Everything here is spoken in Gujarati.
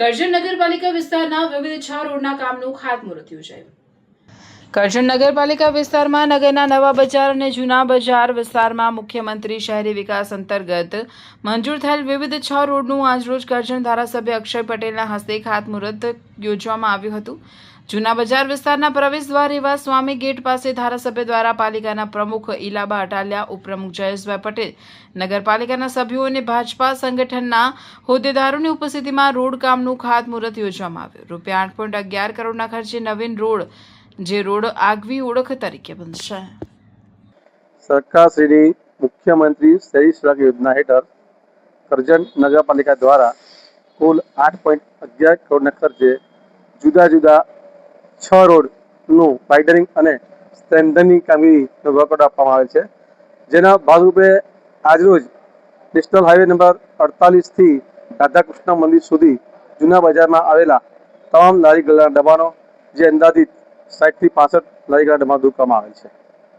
કરજણ નગરપાલિકા વિસ્તારના વિવિધ 6 રોડના કામનું ખાતમુહૂર્ત યોજાયું। કરજણ નગરપાલિકા વિસ્તારમાં નગરના નવા બજાર અને જૂના બજાર વિસ્તારમાં મુખ્યમંત્રી શહેરી વિકાસ અંતર્ગત મંજૂર થયેલ વિવિધ 6 રોડનું આજરોજ કરજણ ધારાસભ્ય અક્ષય પટેલના હસ્તે ખાતમુહૂર્ત યોજવામાં આવ્યું હતું। જૂના બજાર વિસ્તારના પ્રવેશદ્વાર એવા સ્વામી ગેટ પાસે ધારાસભ્ય દ્વારા પાલિકાના પ્રમુખ ઇલાબા અટાલિયા, ઉપપ્રમુખ જયેશભાઈ પટેલ, નગરપાલિકાના સભ્યો અને ભાજપા સંગઠનના હોદ્દેદારોની ઉપસ્થિતિમાં રોડ કામનું ખાતમુહૂર્ત યોજવામાં આવ્યું। રૂપિયા 8.11 કરોડના ખર્ચે નવીન રોડ, જે રોડ આગવી ઓળખ તરીકે બનશે। સરકારશ્રીની મુખ્યમંત્રી શહેરી સડક યોજના હેઠળ કરજણ નગરપાલિકા દ્વારા કુલ 8.11 કરોડના ખર્ચે જુદા જુદા 6 રોડનું વાઇડનિંગ અને સ્ટ્રેન્થનિંગ કામગીરીનો વર્કઆઉટ આપવામાં આવે છે, જેના ભાગરૂપે આજરોજ નેશનલ હાઈવે નંબર 48 થી રાધાકૃષ્ણ મંદિર સુધી જૂના બજારમાં આવેલા તમામ લારી ગલ્લાના દબાણો, જે અંદાજિત 60 થી 65 લારી ગલ્લા દબાણો દૂર કરવામાં આવે છે।